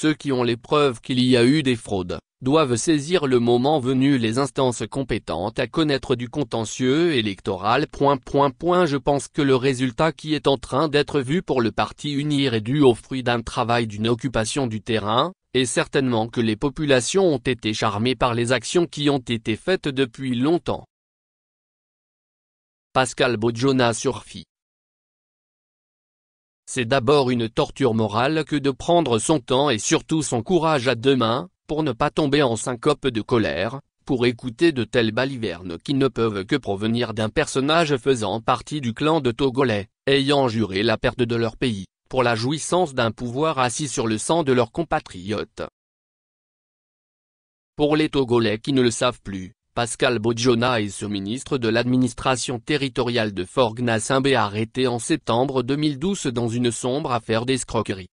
Ceux qui ont les preuves qu'il y a eu des fraudes, doivent saisir le moment venu les instances compétentes à connaître du contentieux électoral. Je pense que le résultat qui est en train d'être vu pour le parti Unir est dû au fruit d'un travail d'une occupation du terrain, et certainement que les populations ont été charmées par les actions qui ont été faites depuis longtemps. Pascal Bojona survit. C'est d'abord une torture morale que de prendre son temps et surtout son courage à deux mains, pour ne pas tomber en syncope de colère, pour écouter de telles balivernes qui ne peuvent que provenir d'un personnage faisant partie du clan de Togolais, ayant juré la perte de leur pays, pour la jouissance d'un pouvoir assis sur le sang de leurs compatriotes. Pour les Togolais qui ne le savent plus, Pascal Bojona est ce ministre de l'administration territoriale de Fort Gnassingbé arrêté en septembre 2012 dans une sombre affaire d'escroquerie.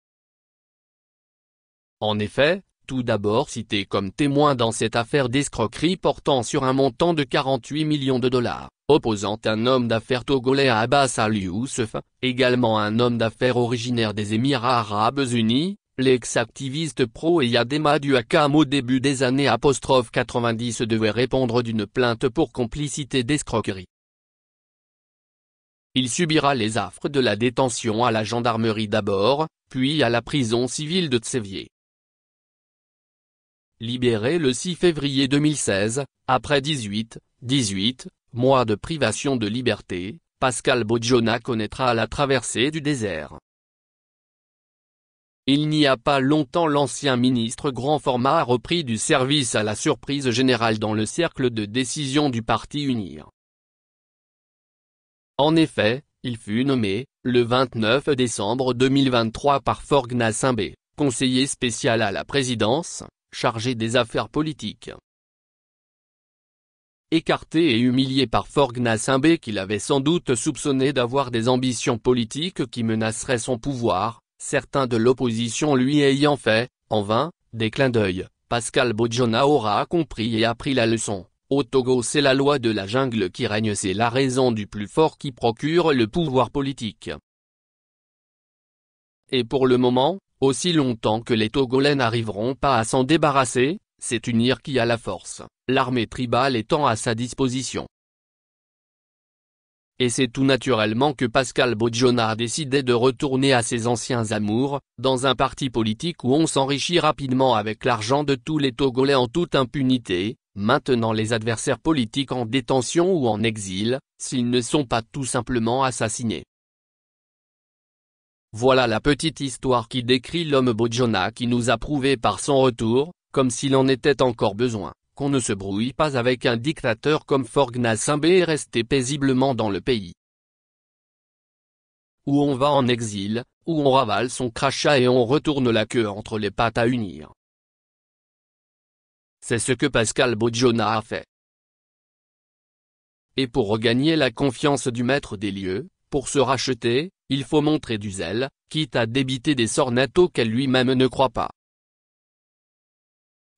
En effet, tout d'abord cité comme témoin dans cette affaire d'escroquerie portant sur un montant de 48 millions de dollars, opposant un homme d'affaires togolais à Abbas Al-Youssef, également un homme d'affaires originaire des Émirats Arabes Unis, l'ex-activiste pro-Eyad Emad Ouakam au début des années 90 devait répondre d'une plainte pour complicité d'escroquerie. Il subira les affres de la détention à la gendarmerie d'abord, puis à la prison civile de Tsevier. Libéré le 6 février 2016, après 18 mois de privation de liberté, Pascal Bojona connaîtra la traversée du désert. Il n'y a pas longtemps l'ancien ministre grand format a repris du service à la surprise générale dans le cercle de décision du parti Unir. En effet, il fut nommé, le 29 décembre 2023 par Fort Gnassingbé, conseiller spécial à la présidence, chargé des affaires politiques. Écarté et humilié par Fort Gnassingbé qu'il avait sans doute soupçonné d'avoir des ambitions politiques qui menaceraient son pouvoir, certains de l'opposition lui ayant fait, en vain, des clins d'œil, Pascal Bojona aura compris et appris la leçon. Au Togo c'est la loi de la jungle qui règne, c'est la raison du plus fort qui procure le pouvoir politique. Et pour le moment, aussi longtemps que les Togolais n'arriveront pas à s'en débarrasser, c'est Unir qui a la force, l'armée tribale étant à sa disposition. Et c'est tout naturellement que Pascal Bojona a décidé de retourner à ses anciens amours, dans un parti politique où on s'enrichit rapidement avec l'argent de tous les Togolais en toute impunité, maintenant les adversaires politiques en détention ou en exil, s'ils ne sont pas tout simplement assassinés. Voilà la petite histoire qui décrit l'homme Bojona qui nous a prouvé par son retour, comme s'il en était encore besoin, qu'on ne se brouille pas avec un dictateur comme Fort Gnassingbé et rester paisiblement dans le pays. Où on va en exil, où on ravale son crachat et on retourne la queue entre les pattes à Unir. C'est ce que Pascal Bojona a fait. Et pour regagner la confiance du maître des lieux, pour se racheter, il faut montrer du zèle, quitte à débiter des sornettes auxquelles lui-même ne croit pas.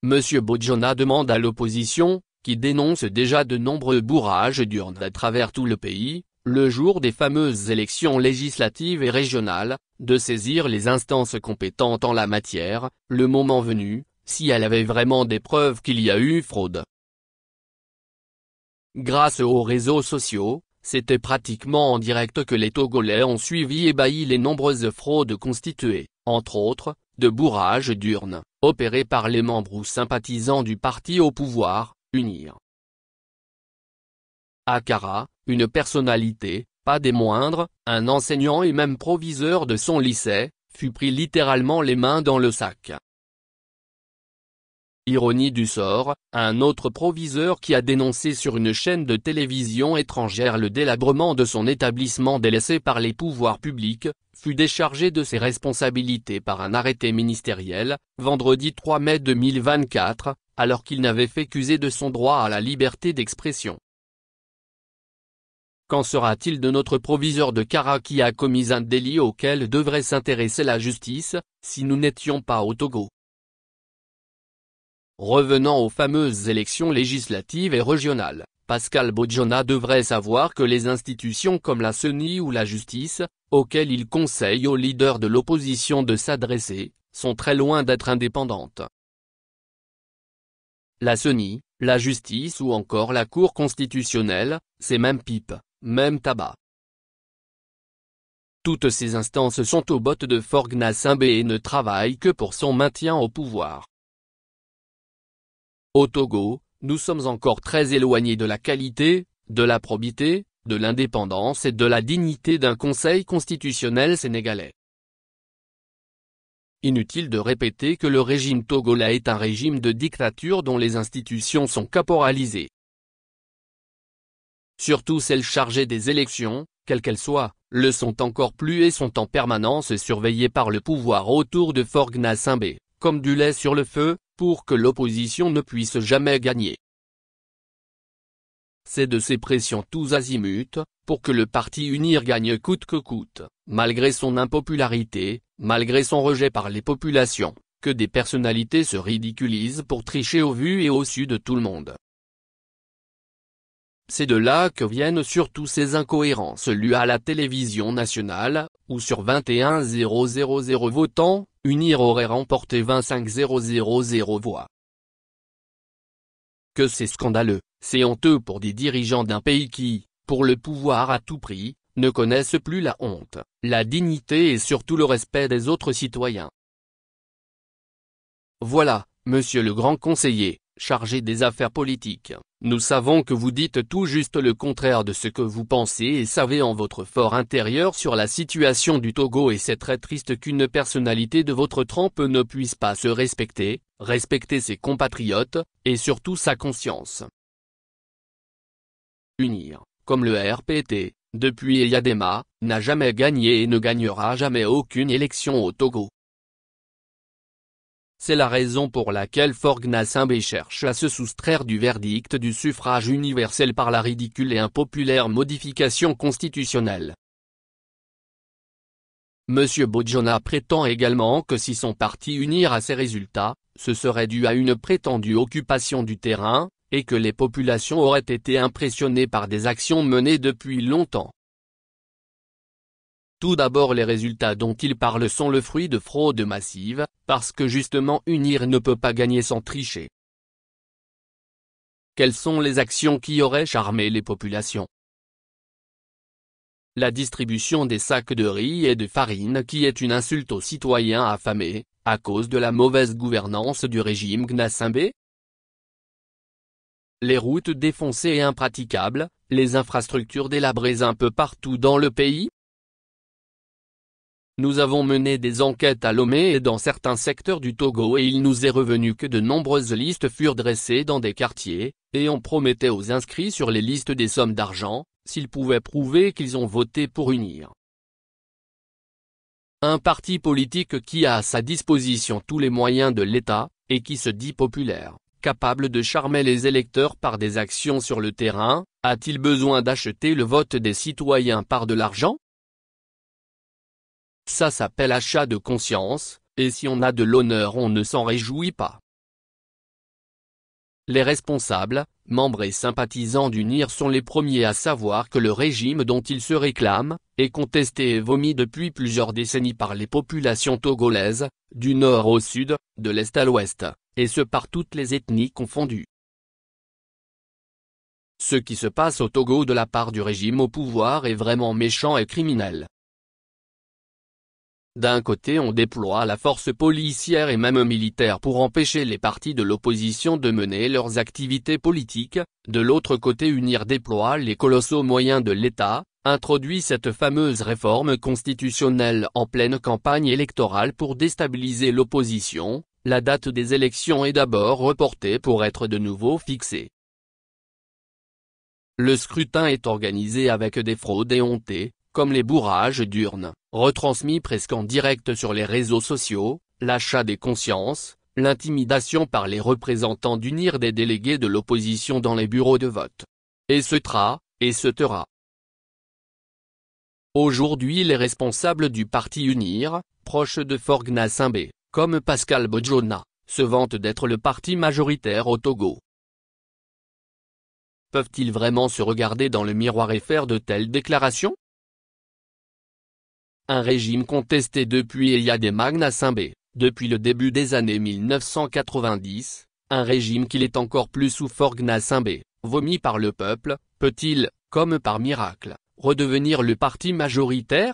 Monsieur Bojona demande à l'opposition, qui dénonce déjà de nombreux bourrages d'urnes à travers tout le pays, le jour des fameuses élections législatives et régionales, de saisir les instances compétentes en la matière, le moment venu, si elle avait vraiment des preuves qu'il y a eu fraude. Grâce aux réseaux sociaux, c'était pratiquement en direct que les Togolais ont suivi et ébahis les nombreuses fraudes constituées, entre autres, de bourrages d'urnes, opérés par les membres ou sympathisants du parti au pouvoir, Unir. À Kara, une personnalité, pas des moindres, un enseignant et même proviseur de son lycée, fut pris littéralement les mains dans le sac. Ironie du sort, un autre proviseur qui a dénoncé sur une chaîne de télévision étrangère le délabrement de son établissement délaissé par les pouvoirs publics, fut déchargé de ses responsabilités par un arrêté ministériel, vendredi 3 mai 2024, alors qu'il n'avait fait qu'user de son droit à la liberté d'expression. Qu'en sera-t-il de notre proviseur de Kara qui a commis un délit auquel devrait s'intéresser la justice, si nous n'étions pas au Togo? Revenant aux fameuses élections législatives et régionales, Pascal Bojona devrait savoir que les institutions comme la CENI ou la justice, auxquelles il conseille aux leaders de l'opposition de s'adresser, sont très loin d'être indépendantes. La CENI, la justice ou encore la Cour constitutionnelle, c'est même pipe, même tabac. Toutes ces instances sont aux bottes de Faure Gnassingbé et ne travaillent que pour son maintien au pouvoir. Au Togo, nous sommes encore très éloignés de la qualité, de la probité, de l'indépendance et de la dignité d'un conseil constitutionnel sénégalais. Inutile de répéter que le régime togolais est un régime de dictature dont les institutions sont caporalisées. Surtout celles chargées des élections, quelles qu'elles soient, le sont encore plus et sont en permanence surveillées par le pouvoir autour de Faure Gnassingbé, comme du lait sur le feu, pour que l'opposition ne puisse jamais gagner. C'est de ces pressions tous azimuts, pour que le parti UNIR gagne coûte que coûte, malgré son impopularité, malgré son rejet par les populations, que des personnalités se ridiculisent pour tricher au vu et au su de tout le monde. C'est de là que viennent surtout ces incohérences lues à la télévision nationale, où sur 21 000 votants, UNIR aurait remporté 25 000 voix. Que c'est scandaleux, c'est honteux pour des dirigeants d'un pays qui, pour le pouvoir à tout prix, ne connaissent plus la honte, la dignité et surtout le respect des autres citoyens. Voilà, monsieur le grand conseiller, chargé des affaires politiques, nous savons que vous dites tout juste le contraire de ce que vous pensez et savez en votre fort intérieur sur la situation du Togo et c'est très triste qu'une personnalité de votre trempe ne puisse pas se respecter, respecter ses compatriotes, et surtout sa conscience. UNIR, comme le RPT, depuis Eyadema, n'a jamais gagné et ne gagnera jamais aucune élection au Togo. C'est la raison pour laquelle Faure Gnassingbé cherche à se soustraire du verdict du suffrage universel par la ridicule et impopulaire modification constitutionnelle. M. Bodjona prétend également que si son parti UNIR a ces résultats, ce serait dû à une prétendue occupation du terrain, et que les populations auraient été impressionnées par des actions menées depuis longtemps. Tout d'abord les résultats dont il parle sont le fruit de fraudes massives, parce que justement UNIR ne peut pas gagner sans tricher. Quelles sont les actions qui auraient charmé les populations? La distribution des sacs de riz et de farine qui est une insulte aux citoyens affamés, à cause de la mauvaise gouvernance du régime Gnassingbé? Les routes défoncées et impraticables, les infrastructures délabrées un peu partout dans le pays? Nous avons mené des enquêtes à Lomé et dans certains secteurs du Togo et il nous est revenu que de nombreuses listes furent dressées dans des quartiers, et on promettait aux inscrits sur les listes des sommes d'argent, s'ils pouvaient prouver qu'ils ont voté pour UNIR. Un parti politique qui a à sa disposition tous les moyens de l'État, et qui se dit populaire, capable de charmer les électeurs par des actions sur le terrain, a-t-il besoin d'acheter le vote des citoyens par de l'argent? Ça s'appelle achat de conscience, et si on a de l'honneur on ne s'en réjouit pas. Les responsables, membres et sympathisants d'UNIR sont les premiers à savoir que le régime dont ils se réclament, est contesté et vomi depuis plusieurs décennies par les populations togolaises, du nord au sud, de l'est à l'ouest, et ce par toutes les ethnies confondues. Ce qui se passe au Togo de la part du régime au pouvoir est vraiment méchant et criminel. D'un côté on déploie la force policière et même militaire pour empêcher les partis de l'opposition de mener leurs activités politiques, de l'autre côté UNIR déploie les colossaux moyens de l'État, introduit cette fameuse réforme constitutionnelle en pleine campagne électorale pour déstabiliser l'opposition, la date des élections est d'abord reportée pour être de nouveau fixée. Le scrutin est organisé avec des fraudes éhontées, comme les bourrages d'urnes, retransmis presque en direct sur les réseaux sociaux, l'achat des consciences, l'intimidation par les représentants d'UNIR des délégués de l'opposition dans les bureaux de vote. Et ce sera. Aujourd'hui les responsables du parti UNIR, proches de Faure Gnassingbé, comme Pascal Bodjona, se vantent d'être le parti majoritaire au Togo. Peuvent-ils vraiment se regarder dans le miroir et faire de telles déclarations? Un régime contesté depuis Eyadema Gnassingbé, depuis le début des années 1990, un régime qu'il est encore plus sous Faure Gnassingbé, vomi par le peuple, peut-il, comme par miracle, redevenir le parti majoritaire?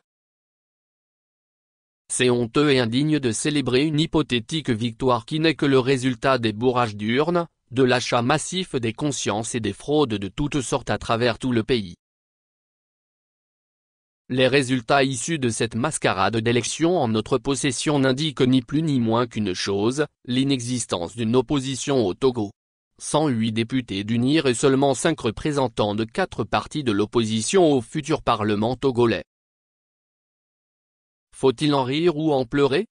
C'est honteux et indigne de célébrer une hypothétique victoire qui n'est que le résultat des bourrages d'urnes, de l'achat massif des consciences et des fraudes de toutes sortes à travers tout le pays. Les résultats issus de cette mascarade d'élection en notre possession n'indiquent ni plus ni moins qu'une chose, l'inexistence d'une opposition au Togo. 108 députés d'UNIR et seulement 5 représentants de 4 partis de l'opposition au futur Parlement togolais. Faut-il en rire ou en pleurer?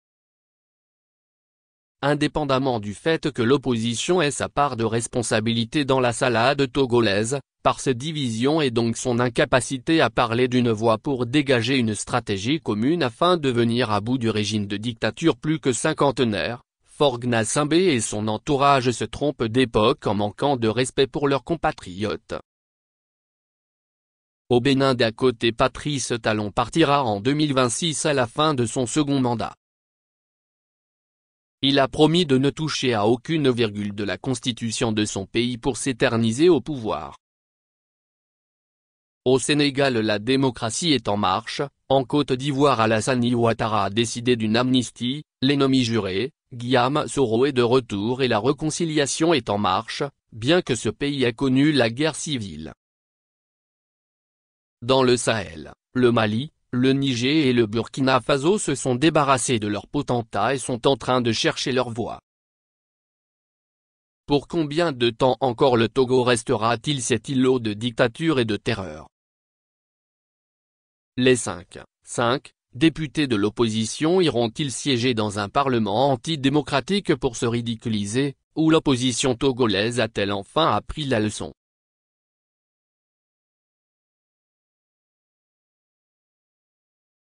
Indépendamment du fait que l'opposition ait sa part de responsabilité dans la salade togolaise, par ses divisions et donc son incapacité à parler d'une voix pour dégager une stratégie commune afin de venir à bout du régime de dictature plus que cinquantenaire, Faure Gnassingbé et son entourage se trompent d'époque en manquant de respect pour leurs compatriotes. Au Bénin d'un côté Patrice Talon partira en 2026 à la fin de son second mandat. Il a promis de ne toucher à aucune virgule de la constitution de son pays pour s'éterniser au pouvoir. Au Sénégal la démocratie est en marche, en Côte d'Ivoire Alassane Ouattara a décidé d'une amnistie, l'ennemi juré, Guillaume Soro est de retour et la réconciliation est en marche, bien que ce pays ait connu la guerre civile. Dans le Sahel, le Mali, le Niger et le Burkina Faso se sont débarrassés de leurs potentats et sont en train de chercher leur voie. Pour combien de temps encore le Togo restera-t-il cet îlot de dictature et de terreur? Les 5 députés de l'opposition iront-ils siéger dans un parlement antidémocratique pour se ridiculiser, ou l'opposition togolaise a-t-elle enfin appris la leçon?